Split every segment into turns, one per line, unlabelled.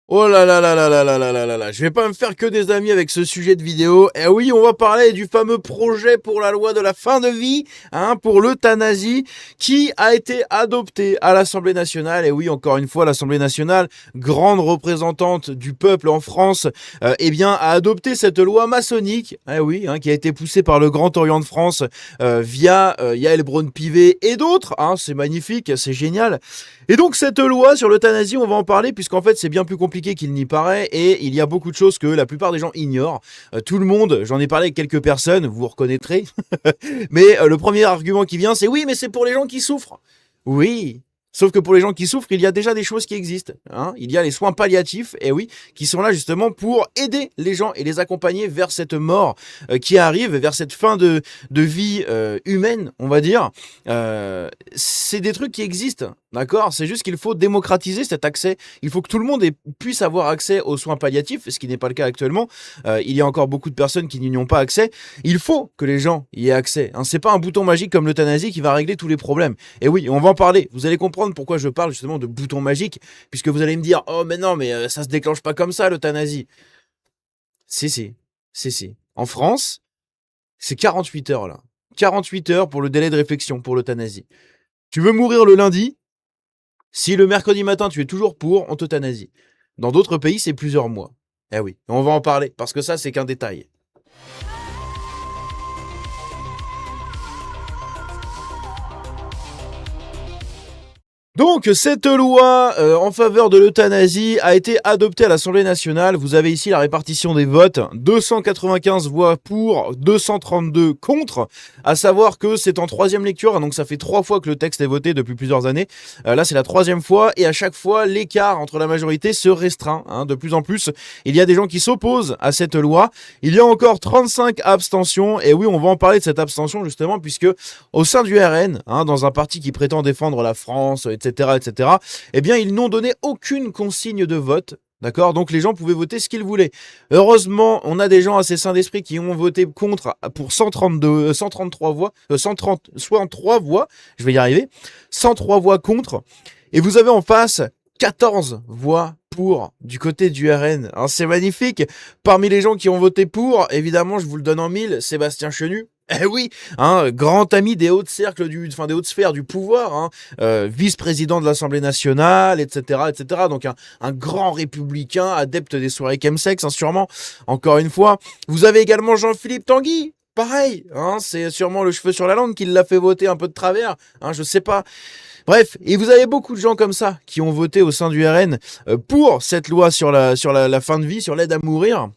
Oh là là là là là là là là là là, je vais pas me faire que des amis avec ce sujet de vidéo. Eh oui, on va parler du fameux projet pour la loi de la fin de vie, pour l'euthanasie, qui a été adopté à l'Assemblée nationale. Et oui, encore une fois, l'Assemblée nationale, grande représentante du peuple en France, a adopté cette loi maçonnique. Eh oui, qui a été poussée par le Grand Orient de France via Yael Braun-Pivet et d'autres. C'est magnifique, c'est génial. Et donc cette loi sur l'euthanasie, on va en parler puisqu'en fait c'est bien plus compliqué qu'il n'y paraît et il y a beaucoup de choses que la plupart des gens ignorent. Tout le monde, j'en ai parlé avec quelques personnes, vous reconnaîtrez, mais le premier argument qui vient c'est oui mais c'est pour les gens qui souffrent. Oui, sauf que pour les gens qui souffrent, il y a déjà des choses qui existent. Il y a les soins palliatifs, et oui, qui sont là justement pour aider les gens et les accompagner vers cette mort qui arrive, vers cette fin de vie humaine, on va dire. C'est des trucs qui existent. D'accord. C'est juste qu'il faut démocratiser cet accès. Il faut que tout le monde puisse avoir accès aux soins palliatifs, ce qui n'est pas le cas actuellement. Il y a encore beaucoup de personnes qui n'y ont pas accès. Il faut que les gens y aient accès. C'est pas un bouton magique comme l'euthanasie qui va régler tous les problèmes. Et oui, on va en parler. Vous allez comprendre pourquoi je parle justement de bouton magique, puisque vous allez me dire, oh mais non, mais ça se déclenche pas comme ça l'euthanasie. Si, si, si, si. En France, c'est 48 heures là. 48 heures pour le délai de réflexion pour l'euthanasie. Tu veux mourir le lundi? Si le mercredi matin tu es toujours pour, on t'euthanasie. Dans d'autres pays, c'est plusieurs mois. Eh oui, on va en parler, parce que ça, c'est qu'un détail. Donc, cette loi en faveur de l'euthanasie a été adoptée à l'Assemblée nationale. Vous avez ici la répartition des votes. 295 voix pour, 232 contre. À savoir que c'est en troisième lecture, donc ça fait 3 fois que le texte est voté depuis plusieurs années. Là, c'est la troisième fois, et à chaque fois, l'écart entre la majorité se restreint. De plus en plus, il y a des gens qui s'opposent à cette loi. Il y a encore 35 abstentions, et oui, on va en parler de cette abstention justement, puisque au sein du RN, dans un parti qui prétend défendre la France, etc., eh bien, ils n'ont donné aucune consigne de vote. D'accord. Donc les gens pouvaient voter ce qu'ils voulaient. Heureusement, on a des gens assez sains d'esprit qui ont voté contre pour 133 voix, 133 voix, je vais y arriver, 103 voix contre. Et vous avez en face 14 voix pour du côté du RN. C'est magnifique. Parmi les gens qui ont voté pour, évidemment, je vous le donne en mille, Sébastien Chenu. Eh oui, grand ami des hautes cercles des hautes sphères du pouvoir, vice-président de l'Assemblée nationale, etc., etc. Donc un grand républicain, adepte des soirées chemsex, sûrement. Encore une fois, vous avez également Jean-Philippe Tanguy. Pareil, c'est sûrement le cheveu sur la langue qui l'a fait voter un peu de travers, je sais pas. Bref, et vous avez beaucoup de gens comme ça qui ont voté au sein du RN pour cette loi sur la fin de vie, sur l'aide à mourir.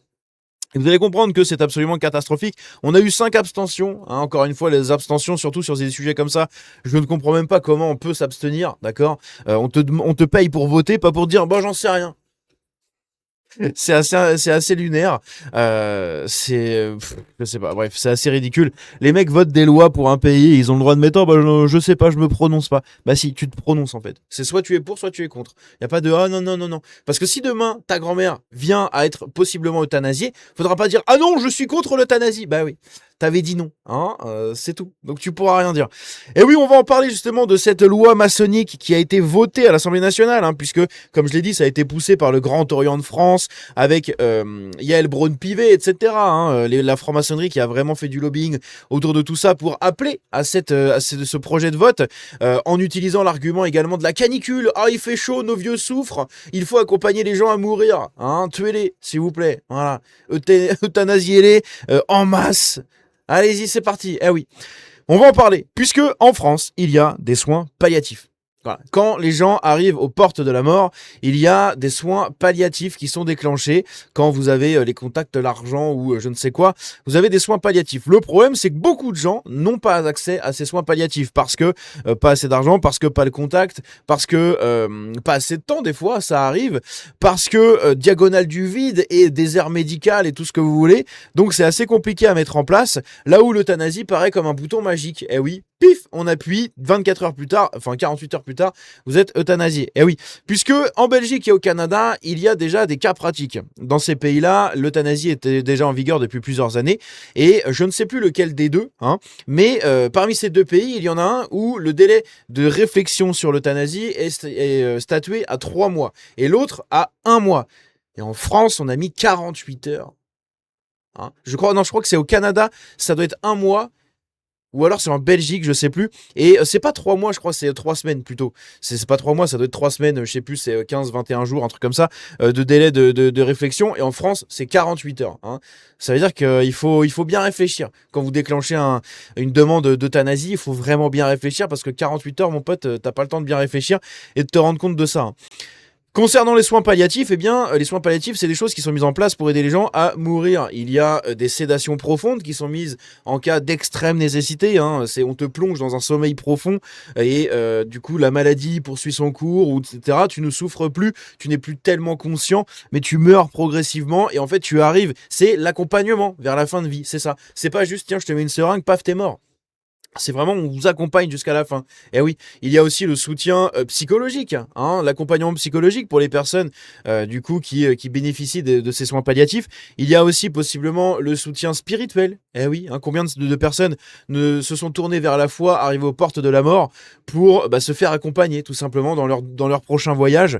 Et vous allez comprendre que c'est absolument catastrophique. On a eu 5 abstentions. Encore une fois, les abstentions, surtout sur des sujets comme ça, je ne comprends même pas comment on peut s'abstenir, d'accord. On te paye pour voter, pas pour dire, j'en sais rien. C'est assez lunaire. Je sais pas. Bref, c'est assez ridicule. Les mecs votent des lois pour un pays, ils ont le droit de mettre, je sais pas, je me prononce pas. Bah si, tu te prononces en fait. C'est soit tu es pour, soit tu es contre. Y a pas de non non non non. Parce que si demain ta grand-mère vient à être possiblement euthanasiée, faudra pas dire ah non, je suis contre l'euthanasie. Bah oui. T'avais dit non, c'est tout. Donc tu pourras rien dire. Et oui, on va en parler justement de cette loi maçonnique qui a été votée à l'Assemblée nationale, puisque, comme je l'ai dit, ça a été poussé par le Grand Orient de France, avec Yael Braun-Pivet, etc. La franc-maçonnerie qui a vraiment fait du lobbying autour de tout ça pour appeler à ce projet de vote, en utilisant l'argument également de la canicule. Il fait chaud, nos vieux souffrent, il faut accompagner les gens à mourir. Tuez-les, s'il vous plaît. Voilà. Euthanasiez-les en masse. Allez-y, c'est parti. Eh oui, on va en parler, puisque en France, il y a des soins palliatifs. Voilà. Quand les gens arrivent aux portes de la mort, il y a des soins palliatifs qui sont déclenchés. Quand vous avez les contacts, l'argent ou je ne sais quoi, vous avez des soins palliatifs. Le problème, c'est que beaucoup de gens n'ont pas accès à ces soins palliatifs parce que pas assez d'argent, parce que pas le contact, parce que pas assez de temps, des fois, ça arrive, parce que diagonale du vide et désert médical et tout ce que vous voulez. Donc c'est assez compliqué à mettre en place, là où l'euthanasie paraît comme un bouton magique. Eh oui, pif, on appuie, 24 heures plus tard, enfin 48 heures plus tard, vous êtes euthanasié. Et oui, puisque en Belgique et au Canada, il y a déjà des cas pratiques. Dans ces pays-là, l'euthanasie était déjà en vigueur depuis plusieurs années, et je ne sais plus lequel des deux, hein, mais parmi ces deux pays, il y en a un où le délai de réflexion sur l'euthanasie est statué à 3 mois, et l'autre à 1 mois. Et en France, on a mis 48 heures. Hein. Je crois que c'est au Canada, ça doit être 1 mois, ou alors c'est en Belgique, je sais plus. Et c'est pas 3 mois, je crois, c'est 3 semaines plutôt. C'est pas 3 mois, ça doit être 3 semaines, je sais plus, c'est 15, 21 jours, un truc comme ça, de délai de réflexion. Et en France, c'est 48 heures. Hein. Ça veut dire qu'il faut bien réfléchir. Quand vous déclenchez une demande d'euthanasie, il faut vraiment bien réfléchir parce que 48 heures, mon pote, t'as pas le temps de bien réfléchir et de te rendre compte de ça. Hein. Concernant les soins palliatifs, eh bien, les soins palliatifs, c'est des choses qui sont mises en place pour aider les gens à mourir. Il y a des sédations profondes qui sont mises en cas d'extrême nécessité. Hein. On te plonge dans un sommeil profond et du coup, la maladie poursuit son cours, etc. Tu ne souffres plus, tu n'es plus tellement conscient, mais tu meurs progressivement et en fait, tu arrives. C'est l'accompagnement vers la fin de vie, c'est ça. C'est pas juste, tiens, je te mets une seringue, paf, t'es mort. C'est vraiment, on vous accompagne jusqu'à la fin. Et oui, il y a aussi le soutien psychologique, hein, l'accompagnement psychologique pour les personnes du coup qui bénéficient de ces soins palliatifs. Il y a aussi possiblement le soutien spirituel. Eh oui, hein, combien de personnes se sont tournées vers la foi, arrivées aux portes de la mort pour se faire accompagner tout simplement dans leur prochain voyage.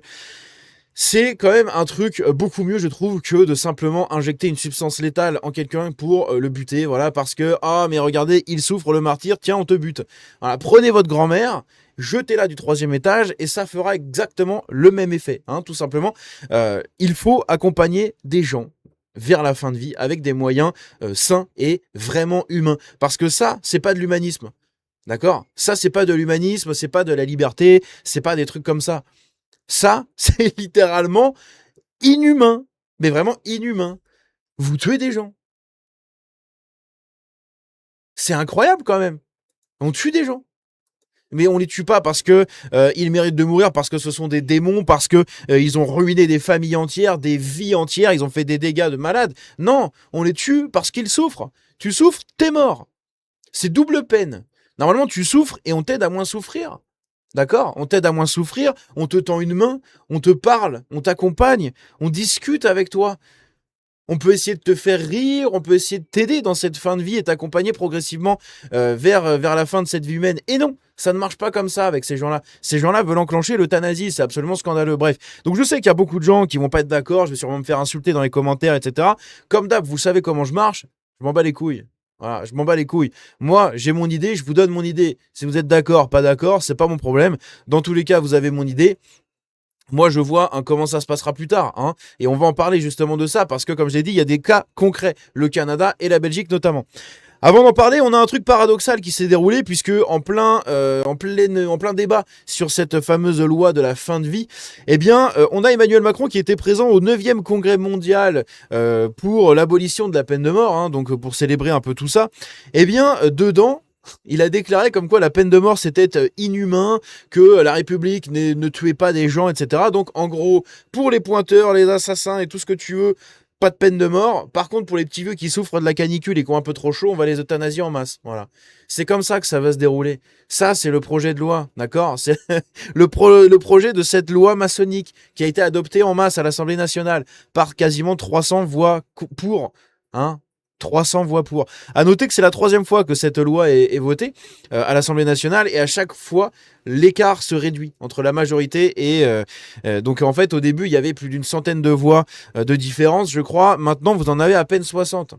C'est quand même un truc beaucoup mieux, je trouve, que de simplement injecter une substance létale en quelqu'un pour le buter, voilà, parce que, ah, mais regardez, il souffre, le martyr, tiens, on te bute. Voilà, prenez votre grand-mère, jetez-la du 3e étage, et ça fera exactement le même effet, hein, tout simplement. Il faut accompagner des gens vers la fin de vie avec des moyens sains et vraiment humains. Parce que ça, c'est pas de l'humanisme. D'accord ? Ça, c'est pas de l'humanisme, c'est pas de la liberté, c'est pas des trucs comme ça. Ça, c'est littéralement inhumain. Mais vraiment inhumain. Vous tuez des gens. C'est incroyable quand même. On tue des gens. Mais on les tue pas parce que ils méritent de mourir, parce que ce sont des démons, parce que ils ont ruiné des familles entières, des vies entières, ils ont fait des dégâts de malades. Non, on les tue parce qu'ils souffrent. Tu souffres, t'es mort. C'est double peine. Normalement, tu souffres et on t'aide à moins souffrir. D'accord ? On t'aide à moins souffrir, on te tend une main, on te parle, on t'accompagne, on discute avec toi. On peut essayer de te faire rire, on peut essayer de t'aider dans cette fin de vie et t'accompagner progressivement vers la fin de cette vie humaine. Et non, ça ne marche pas comme ça avec ces gens-là. Ces gens-là veulent enclencher l'euthanasie, c'est absolument scandaleux. Bref, donc je sais qu'il y a beaucoup de gens qui vont pas être d'accord, je vais sûrement me faire insulter dans les commentaires, etc. Comme d'hab, vous savez comment je marche, je m'en bats les couilles. Voilà, je m'en bats les couilles. Moi, j'ai mon idée, je vous donne mon idée. Si vous êtes d'accord, pas d'accord, c'est pas mon problème. Dans tous les cas, vous avez mon idée. Moi, je vois comment ça se passera plus tard. Hein, et on va en parler justement de ça, parce que comme j'ai dit, il y a des cas concrets. Le Canada et la Belgique notamment. Avant d'en parler, on a un truc paradoxal qui s'est déroulé, puisque en plein débat sur cette fameuse loi de la fin de vie, eh bien, on a Emmanuel Macron qui était présent au 9e congrès mondial pour l'abolition de la peine de mort, hein, donc pour célébrer un peu tout ça. Eh bien, dedans, il a déclaré comme quoi la peine de mort c'était inhumain, que la République ne tuait pas des gens, etc. Donc en gros, pour les pointeurs, les assassins et tout ce que tu veux, pas de peine de mort. Par contre, pour les petits vieux qui souffrent de la canicule et qui ont un peu trop chaud, on va les euthanasier en masse. Voilà. C'est comme ça que ça va se dérouler. Ça, c'est le projet de loi, d'accord ? C'est le projet de cette loi maçonnique qui a été adoptée en masse à l'Assemblée nationale par quasiment 300 voix pour, hein ? 300 voix pour. À noter que c'est la 3e fois que cette loi est votée à l'Assemblée nationale, et à chaque fois, l'écart se réduit entre la majorité et... donc en fait, au début, il y avait plus d'une centaine de voix de différence, je crois. Maintenant, vous en avez à peine 60.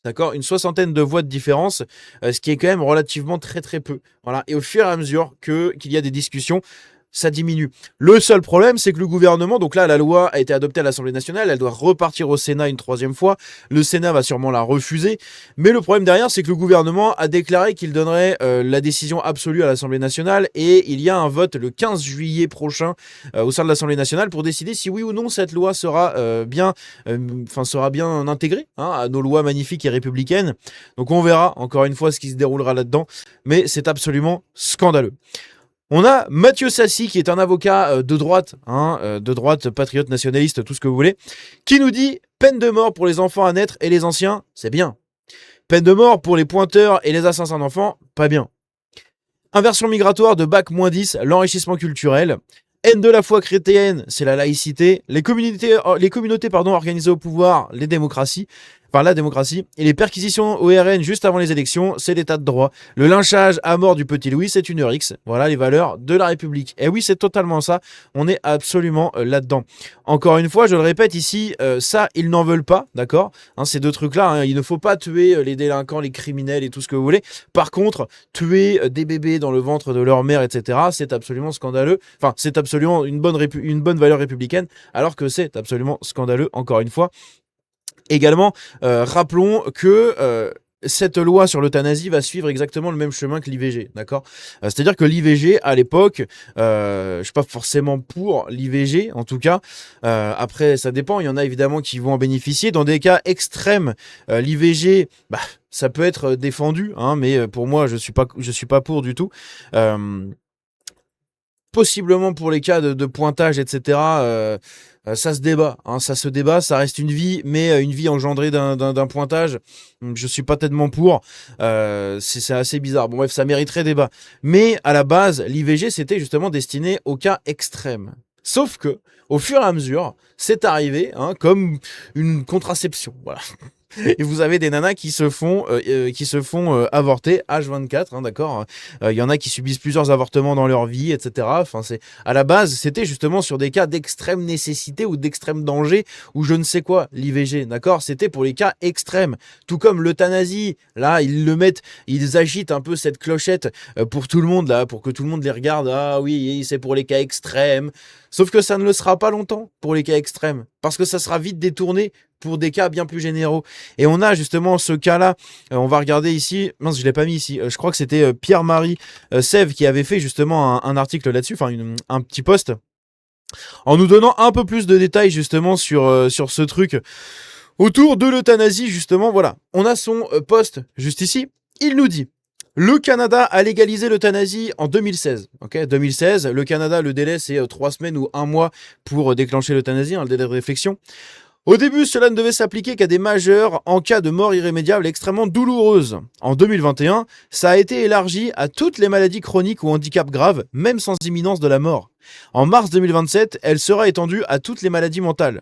D'accord ? Une soixantaine de voix de différence, ce qui est quand même relativement très très peu. Voilà. Et au fur et à mesure qu'il y a des discussions, ça diminue. Le seul problème, c'est que le gouvernement, donc là, la loi a été adoptée à l'Assemblée nationale, elle doit repartir au Sénat une 3e fois. Le Sénat va sûrement la refuser. Mais le problème derrière, c'est que le gouvernement a déclaré qu'il donnerait la décision absolue à l'Assemblée nationale, et il y a un vote le 15 juillet prochain au sein de l'Assemblée nationale pour décider si oui ou non cette loi sera bien intégrée, hein, à nos lois magnifiques et républicaines. Donc on verra encore une fois ce qui se déroulera là-dedans, mais c'est absolument scandaleux. On a Mathieu Sassy, qui est un avocat de droite, de droite, patriote, nationaliste, tout ce que vous voulez, qui nous dit « Peine de mort pour les enfants à naître et les anciens, c'est bien. Peine de mort pour les pointeurs et les assassins d'enfants, pas bien. Inversion migratoire de bac-10, l'enrichissement culturel. Haine de la foi chrétienne, c'est la laïcité. Les communautés organisées au pouvoir, les démocraties. Enfin, la démocratie. Et les perquisitions au RN juste avant les élections, c'est l'état de droit. Le lynchage à mort du petit Louis, c'est une rixe. Voilà les valeurs de la République. Et oui, c'est totalement ça. On est absolument là-dedans. Encore une fois, je le répète ici, ça, ils n'en veulent pas, d'accord, hein, ces deux trucs-là, hein, il ne faut pas tuer les délinquants, les criminels et tout ce que vous voulez. Par contre, tuer des bébés dans le ventre de leur mère, etc., c'est absolument scandaleux. Enfin, c'est absolument une bonne valeur républicaine, alors que c'est absolument scandaleux, encore une fois. Également, rappelons que cette loi sur l'euthanasie va suivre exactement le même chemin que l'IVG, d'accord. C'est-à-dire que l'IVG, à l'époque, je suis pas forcément pour l'IVG, en tout cas. Après, ça dépend. Il y en a évidemment qui vont en bénéficier. Dans des cas extrêmes, l'IVG, ça peut être défendu, hein, mais pour moi, je suis pas pour du tout. Possiblement pour les cas de pointage, etc. Ça se débat, hein, ça reste une vie, mais une vie engendrée d'un pointage, je suis pas tellement pour. C'est assez bizarre. Bon bref, ça mériterait débat. Mais à la base, l'IVG c'était justement destiné aux cas extrêmes. Sauf que, au fur et à mesure, c'est arrivé, hein, comme une contraception. Voilà. Et vous avez des nanas qui se font avorter H24, hein, d'accord. Il y en a qui subissent plusieurs avortements dans leur vie, etc. Enfin, à la base, c'était justement sur des cas d'extrême nécessité ou d'extrême danger ou je ne sais quoi, l'IVG, d'accord. C'était pour les cas extrêmes. Tout comme l'euthanasie, là, ils agitent un peu cette clochette pour tout le monde, là, pour que tout le monde les regarde. Ah oui, c'est pour les cas extrêmes. Sauf que ça ne le sera pas longtemps pour les cas extrêmes, parce que ça sera vite détourné pour des cas bien plus généraux. Et on a justement ce cas-là, on va regarder ici, mince je l'ai pas mis ici, je crois que c'était Pierre-Marie Sève qui avait fait justement un article là-dessus, enfin un petit post, en nous donnant un peu plus de détails justement sur ce truc autour de l'euthanasie justement. Voilà, on a son post juste ici, il nous dit: le Canada a légalisé l'euthanasie en 2016. Okay, 2016, le Canada, le délai c'est 3 semaines ou 1 mois pour déclencher l'euthanasie, hein, le délai de réflexion. Au début, cela ne devait s'appliquer qu'à des majeurs en cas de mort irrémédiable extrêmement douloureuse. En 2021, ça a été élargi à toutes les maladies chroniques ou handicaps graves, même sans imminence de la mort. En mars 2027, elle sera étendue à toutes les maladies mentales.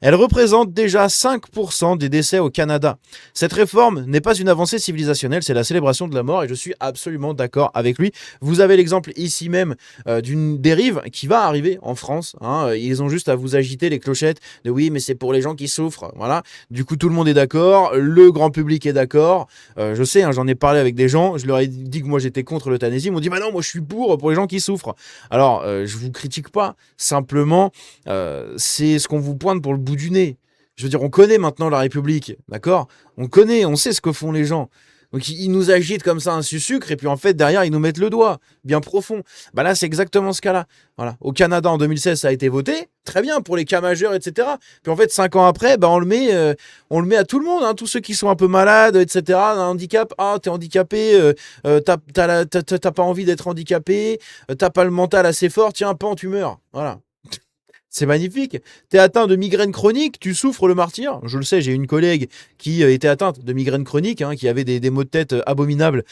Elle représente déjà 5% des décès au Canada. Cette réforme n'est pas une avancée civilisationnelle, c'est la célébration de la mort et je suis absolument d'accord avec lui. Vous avez l'exemple ici même d'une dérive qui va arriver en France, hein. Ils ont juste à vous agiter les clochettes de oui mais c'est pour les gens qui souffrent. Voilà. Du coup tout le monde est d'accord, le grand public est d'accord. Je sais, hein, j'en ai parlé avec des gens, je leur ai dit que moi j'étais contre l'euthanasie, ils m'ont dit bah non moi je suis pour les gens qui souffrent. Alors je vous critique pas, simplement c'est ce qu'on vous pointe pour le bout du nez. Je veux dire, on connaît maintenant la République, d'accord? On sait ce que font les gens. Donc ils nous agitent comme ça un sucre et puis en fait derrière ils nous mettent le doigt bien profond. Bah là c'est exactement ce cas-là. Voilà. Au Canada en 2016 ça a été voté, très bien pour les cas majeurs etc. Puis en fait 5 ans après on le met à tout le monde, hein, tous ceux qui sont un peu malades etc. Un handicap, t'es handicapé, t'as pas envie d'être handicapé, t'as pas le mental assez fort, tiens pan tu meurs. Voilà. C'est magnifique. T'es atteint de migraine chronique, tu souffres le martyre. Je le sais, j'ai une collègue qui était atteinte de migraine chronique, hein, qui avait des maux de tête abominables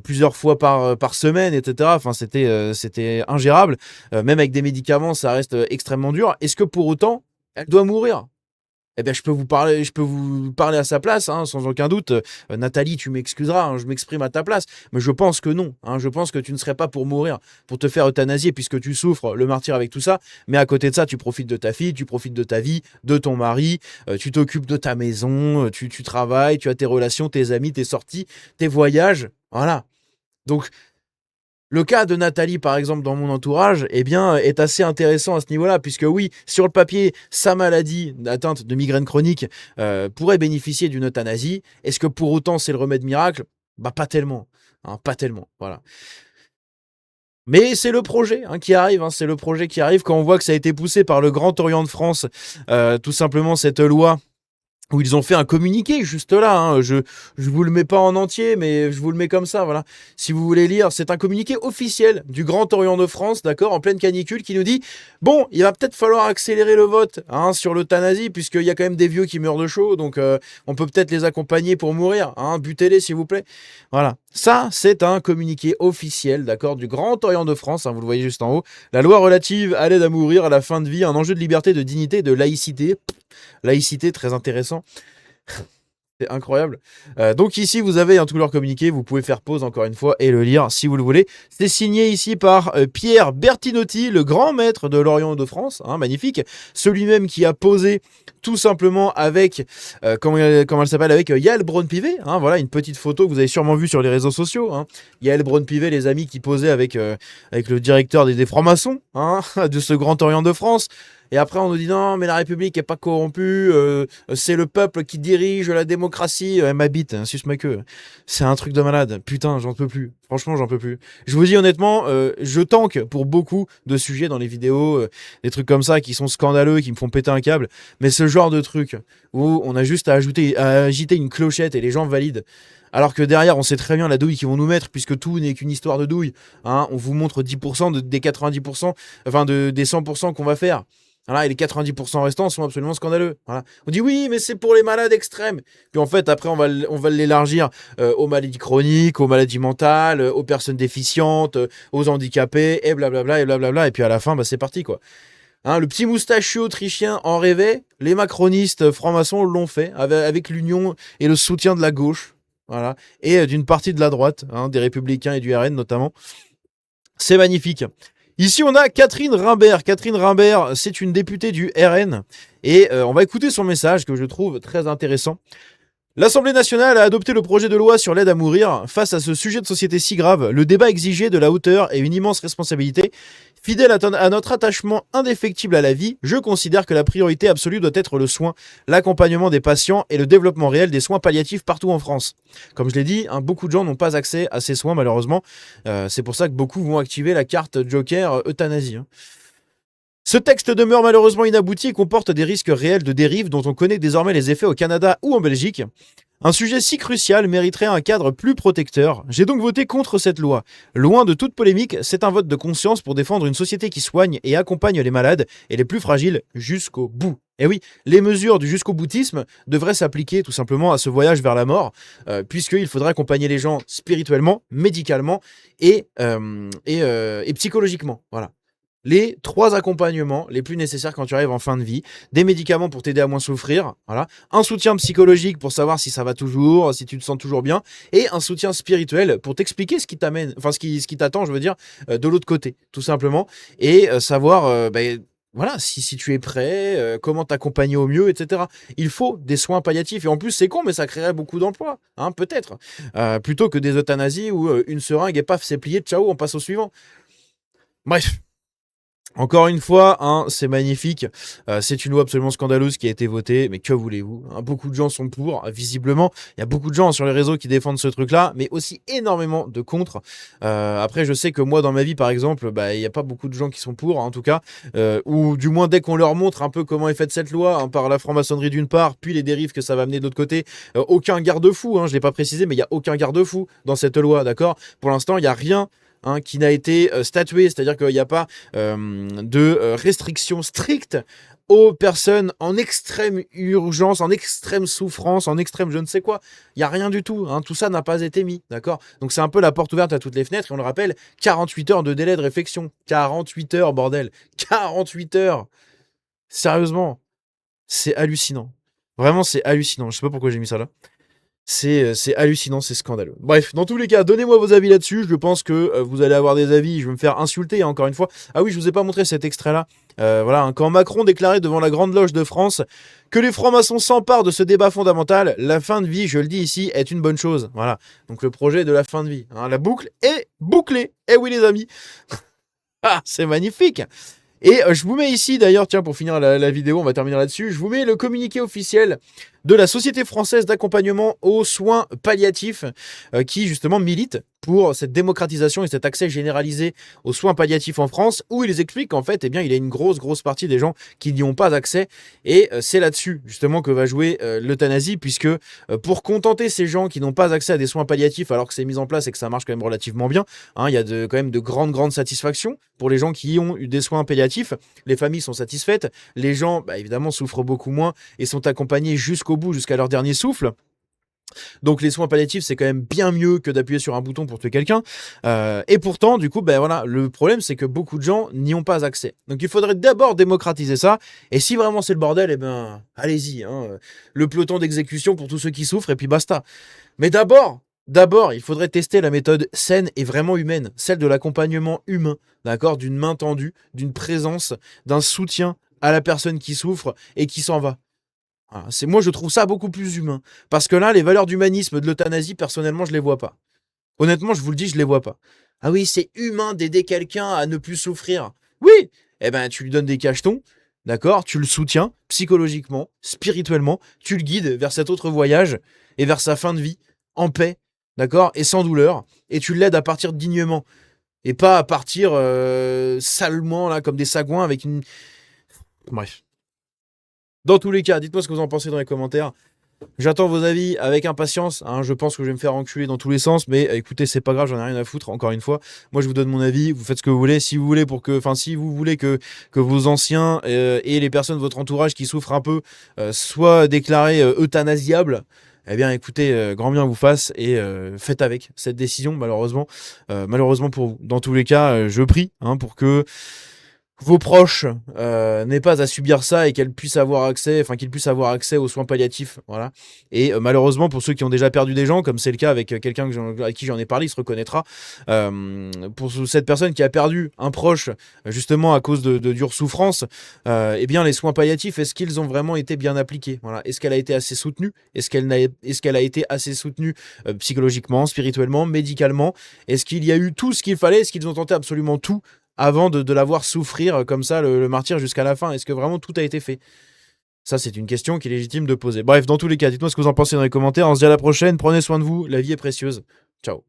plusieurs fois par semaine, etc. Enfin, c'était ingérable. Même avec des médicaments, ça reste extrêmement dur. Est-ce que pour autant, elle doit mourir? Eh bien, je peux vous parler à sa place, hein, sans aucun doute. Nathalie, tu m'excuseras, hein, je m'exprime à ta place, mais je pense que non. Hein, je pense que tu ne serais pas pour mourir, pour te faire euthanasier, puisque tu souffres le martyr avec tout ça. Mais à côté de ça, tu profites de ta fille, tu profites de ta vie, de ton mari, tu t'occupes de ta maison, tu travailles, tu as tes relations, tes amis, tes sorties, tes voyages. Voilà. Donc, le cas de Nathalie, par exemple, dans mon entourage, eh bien, est assez intéressant à ce niveau-là, puisque oui, sur le papier, sa maladie atteinte de migraine chronique pourrait bénéficier d'une euthanasie. Est-ce que pour autant c'est le remède miracle? Bah pas tellement, hein, pas tellement, voilà. Mais c'est le projet hein, qui arrive, hein, c'est le projet qui arrive quand on voit que ça a été poussé par le Grand Orient de France, tout simplement cette loi où ils ont fait un communiqué juste là, hein. Je vous le mets pas en entier, mais je vous le mets comme ça, voilà. Si vous voulez lire, c'est un communiqué officiel du Grand Orient de France, d'accord, en pleine canicule, qui nous dit bon, il va peut-être falloir accélérer le vote, hein, sur l'euthanasie, puisqu'il y a quand même des vieux qui meurent de chaud, donc on peut peut-être les accompagner pour mourir, hein, butez-les s'il vous plaît. Voilà, ça c'est un communiqué officiel, d'accord, du Grand Orient de France, hein, vous le voyez juste en haut. La loi relative à l'aide à mourir à la fin de vie, un enjeu de liberté, de dignité, de laïcité. Laïcité, très intéressant. C'est incroyable. Donc ici, vous avez tout leur communiqué. Vous pouvez faire pause encore une fois et le lire si vous le voulez. C'est signé ici par Pierre Bertinotti, le grand maître de l'Orient de France. Hein, magnifique. Celui-même qui a posé tout simplement avec, comment elle s'appelle, avec Yael Braun-Pivet. Hein, voilà, une petite photo que vous avez sûrement vue sur les réseaux sociaux. Hein. Yael Braun-Pivet, les amis, qui posait avec le directeur des francs-maçons, hein, de ce Grand Orient de France. Et après, on nous dit non, mais la République est pas corrompue, c'est le peuple qui dirige la démocratie. Elle m'habite, hein, suce ma queue. C'est un truc de malade. Putain, j'en peux plus. Franchement, j'en peux plus. Je vous dis honnêtement, je tanque pour beaucoup de sujets dans les vidéos, des trucs comme ça qui sont scandaleux, qui me font péter un câble. Mais ce genre de truc où on a juste à agiter une clochette et les gens valident. Alors que derrière, on sait très bien la douille qu'ils vont nous mettre, puisque tout n'est qu'une histoire de douille. Hein, on vous montre 10% des 90%, enfin des 100% qu'on va faire. Voilà, et les 90% restants sont absolument scandaleux. Voilà. On dit oui, mais c'est pour les malades extrêmes. Puis en fait, après, on va l'élargir aux maladies chroniques, aux maladies mentales, aux personnes déficientes, aux handicapés, et blablabla, et blablabla. Et puis à la fin, bah, c'est parti, quoi. Hein, le petit moustachu autrichien en rêvait. Les macronistes francs-maçons l'ont fait avec l'union et le soutien de la gauche. Voilà. Et d'une partie de la droite, hein, des Républicains et du RN notamment. C'est magnifique. Ici, on a Catherine Rimbert. Catherine Rimbert, c'est une députée du RN. Et on va écouter son message que je trouve très intéressant. L'Assemblée nationale a adopté le projet de loi sur l'aide à mourir. Face à ce sujet de société si grave, le débat exigeait de la hauteur et une immense responsabilité. Fidèle à notre attachement indéfectible à la vie, je considère que la priorité absolue doit être le soin, l'accompagnement des patients et le développement réel des soins palliatifs partout en France. Comme je l'ai dit, beaucoup de gens n'ont pas accès à ces soins malheureusement. C'est pour ça que beaucoup vont activer la carte Joker euthanasie. Ce texte demeure malheureusement inabouti et comporte des risques réels de dérive dont on connaît désormais les effets au Canada ou en Belgique. Un sujet si crucial mériterait un cadre plus protecteur. J'ai donc voté contre cette loi. Loin de toute polémique, c'est un vote de conscience pour défendre une société qui soigne et accompagne les malades et les plus fragiles jusqu'au bout. Et oui, les mesures du jusqu'au boutisme devraient s'appliquer tout simplement à ce voyage vers la mort, puisqu'il faudrait accompagner les gens spirituellement, médicalement et psychologiquement. Voilà. Les 3 accompagnements les plus nécessaires quand tu arrives en fin de vie, des médicaments pour t'aider à moins souffrir, voilà, un soutien psychologique pour savoir si ça va toujours, si tu te sens toujours bien, et un soutien spirituel pour t'expliquer ce qui t'amène, enfin ce qui t'attend, je veux dire, de l'autre côté, tout simplement, et savoir, voilà, si tu es prêt, comment t'accompagner au mieux, etc. Il faut des soins palliatifs, et en plus c'est con, mais ça créerait beaucoup d'emplois, hein, peut-être, plutôt que des euthanasies où une seringue et paf, c'est plié, ciao, on passe au suivant. Bref. Encore une fois, hein, c'est magnifique. C'est une loi absolument scandaleuse qui a été votée, mais que voulez-vous, hein, beaucoup de gens sont pour, visiblement. Il y a beaucoup de gens sur les réseaux qui défendent ce truc-là, mais aussi énormément de contre. Après, je sais que moi, dans ma vie, par exemple, il n'y a pas beaucoup de gens qui sont pour, hein, en tout cas. Ou du moins, dès qu'on leur montre un peu comment est faite cette loi, hein, par la franc-maçonnerie d'une part, puis les dérives que ça va amener de l'autre côté, aucun garde-fou, hein, je ne l'ai pas précisé, mais il n'y a aucun garde-fou dans cette loi, d'accord ? Pour l'instant, il n'y a rien qui n'a été statué, c'est-à-dire qu'il n'y a pas de restrictions strictes aux personnes en extrême urgence, en extrême souffrance, en extrême je ne sais quoi. Il n'y a rien du tout, hein, tout ça n'a pas été mis, d'accord ? Donc c'est un peu la porte ouverte à toutes les fenêtres, et on le rappelle, 48 heures de délai de réflexion. 48 heures, bordel. 48 heures. Sérieusement, c'est hallucinant. Vraiment, c'est hallucinant. Je sais pas pourquoi j'ai mis ça là. C'est hallucinant, c'est scandaleux. Bref, dans tous les cas, donnez-moi vos avis là-dessus. Je pense que vous allez avoir des avis. Je vais me faire insulter, hein, encore une fois. Ah oui, je vous ai pas montré cet extrait-là. Voilà, hein, quand Macron déclarait devant la Grande Loge de France que les francs-maçons s'emparent de ce débat fondamental, la fin de vie, je le dis ici, est une bonne chose. Voilà, donc le projet de la fin de vie. Hein, la boucle est bouclée. Eh oui, les amis. Ah, c'est magnifique. Et je vous mets ici, d'ailleurs, tiens, pour finir la vidéo, on va terminer là-dessus, je vous mets le communiqué officiel de la Société française d'accompagnement aux soins palliatifs qui, justement, milite pour cette démocratisation et cet accès généralisé aux soins palliatifs en France, où ils expliquent qu'en fait, eh bien, il y a une grosse partie des gens qui n'y ont pas accès. Et c'est là-dessus, justement, que va jouer l'euthanasie, puisque pour contenter ces gens qui n'ont pas accès à des soins palliatifs, alors que c'est mis en place et que ça marche quand même relativement bien, hein, il y a quand même de grandes satisfactions pour les gens qui ont eu des soins palliatifs. Les familles sont satisfaites, les gens, bah, évidemment, souffrent beaucoup moins et sont accompagnés jusqu'au bout, jusqu'à leur dernier souffle. Donc les soins palliatifs, c'est quand même bien mieux que d'appuyer sur un bouton pour tuer quelqu'un. Et pourtant, du coup, ben voilà, le problème, c'est que beaucoup de gens n'y ont pas accès. Donc il faudrait d'abord démocratiser ça. Et si vraiment c'est le bordel, eh ben, allez-y. Hein, le peloton d'exécution pour tous ceux qui souffrent, et puis basta. Mais d'abord, il faudrait tester la méthode saine et vraiment humaine, celle de l'accompagnement humain, d'accord, d'une main tendue, d'une présence, d'un soutien à la personne qui souffre et qui s'en va. Voilà, moi, je trouve ça beaucoup plus humain. Parce que là, les valeurs d'humanisme de l'euthanasie, personnellement, je les vois pas. Honnêtement, je vous le dis, je les vois pas. Ah oui, c'est humain d'aider quelqu'un à ne plus souffrir. Oui, eh ben, tu lui donnes des cachetons, d'accord? Tu le soutiens psychologiquement, spirituellement, tu le guides vers cet autre voyage et vers sa fin de vie, en paix, d'accord? Et sans douleur. Et tu l'aides à partir dignement. Et pas à partir salement, là, comme des sagouins avec une... Bref. Dans tous les cas, dites-moi ce que vous en pensez dans les commentaires. J'attends vos avis avec impatience. Hein, je pense que je vais me faire enculer dans tous les sens, mais écoutez, c'est pas grave, j'en ai rien à foutre. Encore une fois, moi je vous donne mon avis. Vous faites ce que vous voulez. Si vous voulez si vous voulez que vos anciens et les personnes de votre entourage qui souffrent un peu soient déclarés euthanasiables, eh bien, écoutez, grand bien vous fasse et faites avec cette décision. Malheureusement pour vous. Dans tous les cas, je prie pour que vos proches n'aient pas à subir ça et qu'ils puissent avoir accès aux soins palliatifs, voilà. Et malheureusement pour ceux qui ont déjà perdu des gens, comme c'est le cas avec quelqu'un à qui j'en ai parlé, il se reconnaîtra. Pour cette personne qui a perdu un proche justement à cause de dures souffrances, eh bien les soins palliatifs, est-ce qu'ils ont vraiment été bien appliqués, voilà. Est-ce qu'elle a été assez soutenue? Est-ce qu'elle a été assez soutenue psychologiquement, spirituellement, médicalement? Est-ce qu'il y a eu tout ce qu'il fallait? Est-ce qu'ils ont tenté absolument tout avant de la voir souffrir comme ça, le martyr, jusqu'à la fin? Est-ce que vraiment tout a été fait? Ça, c'est une question qui est légitime de poser. Bref, dans tous les cas, dites-moi ce que vous en pensez dans les commentaires. On se dit à la prochaine. Prenez soin de vous. La vie est précieuse. Ciao.